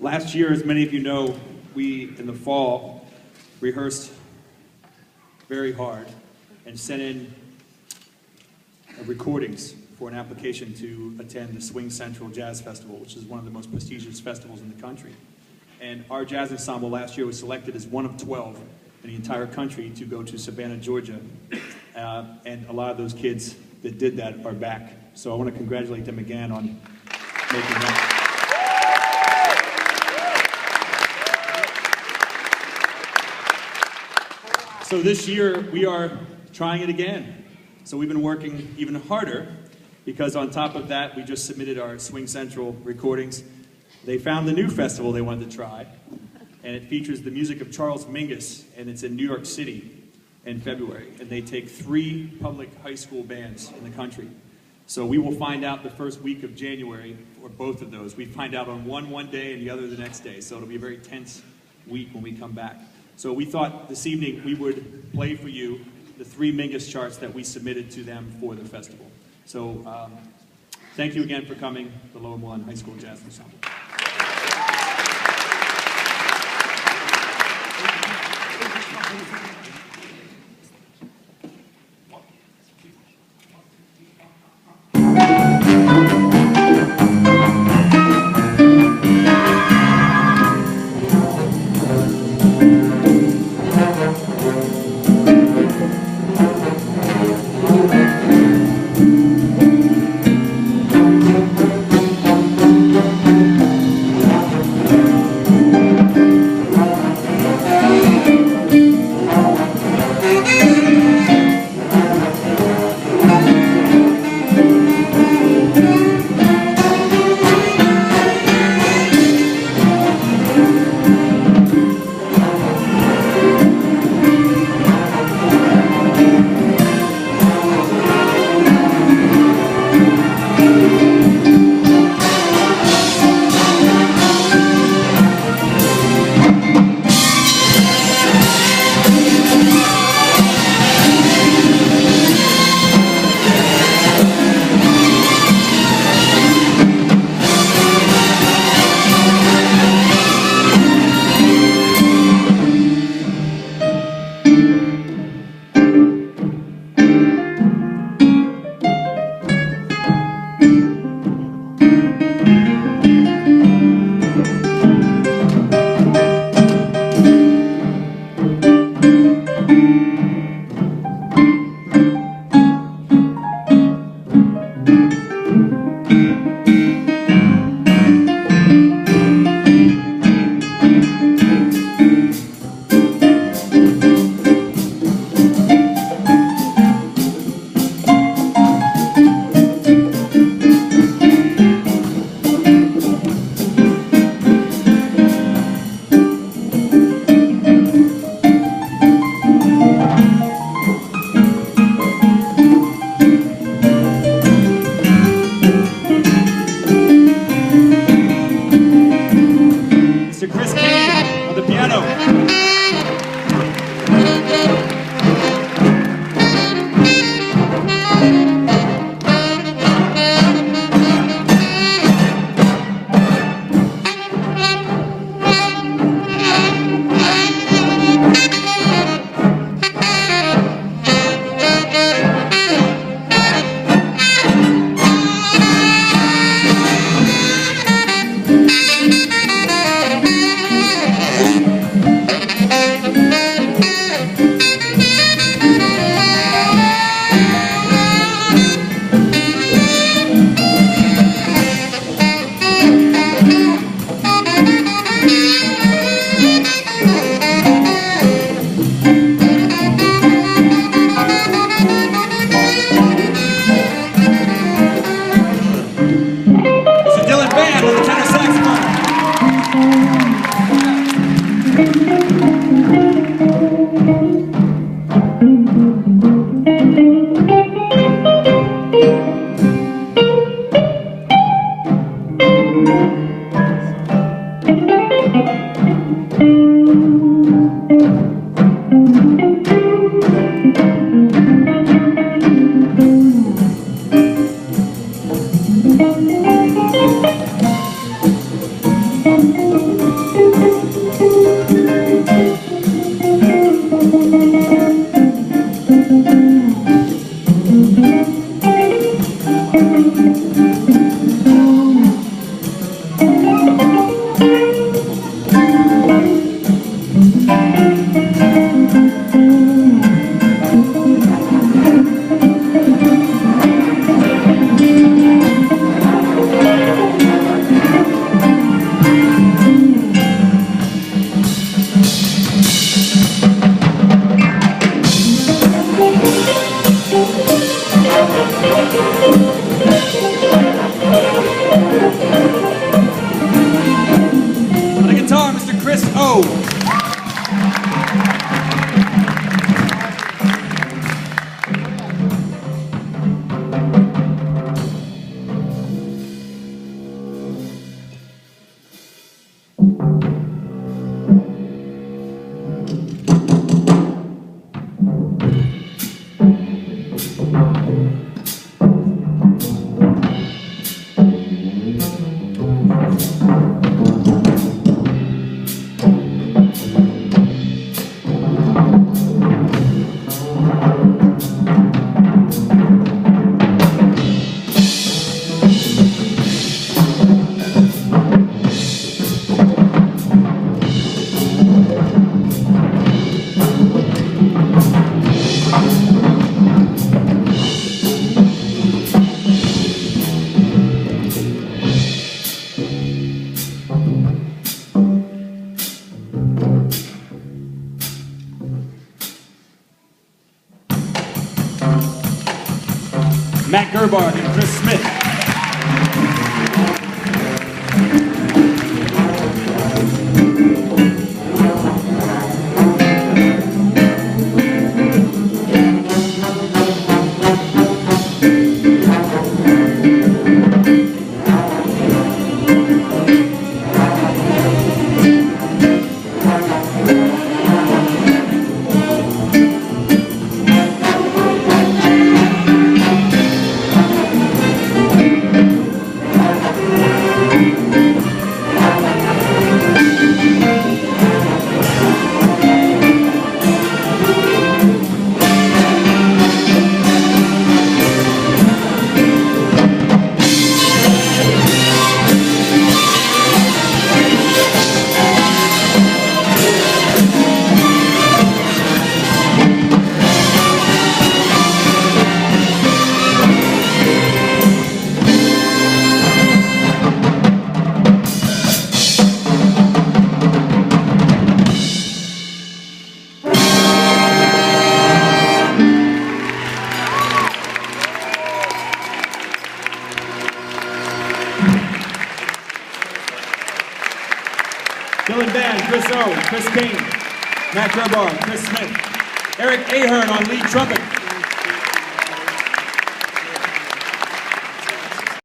Last year, as many of you know, we, in the fall, rehearsed very hard and sent in recordings for an application to attend the Swing Central Jazz Festival, which is one of the most prestigious festivals in the country. And our jazz ensemble last year was selected as one of 12 in the entire country to go to Savannah, Georgia. And a lot of those kids that did that are back. So I want to congratulate them again on making that. So this year, we are trying it again. So we've been working even harder, because on top of that, we just submitted our Swing Central recordings. They found the new festival they wanted to try, and it features the music of Charles Mingus, and it's in New York City in February. And they take 3 public high school bands in the country. So we will find out the first week of January, or both of those. We find out on one day and the other the next day. So it'll be a very tense week when we come back. So we thought this evening we would play for you the 3 Mingus charts that we submitted to them for the festival. So thank you again for coming, the Lower Moreland High School Jazz Ensemble. Matt Gerbard and Chris Smith. Dylan Van, Chris O, Chris Kane, Matt Gerbard, Chris Smith, Eric Ahern on lead trumpet.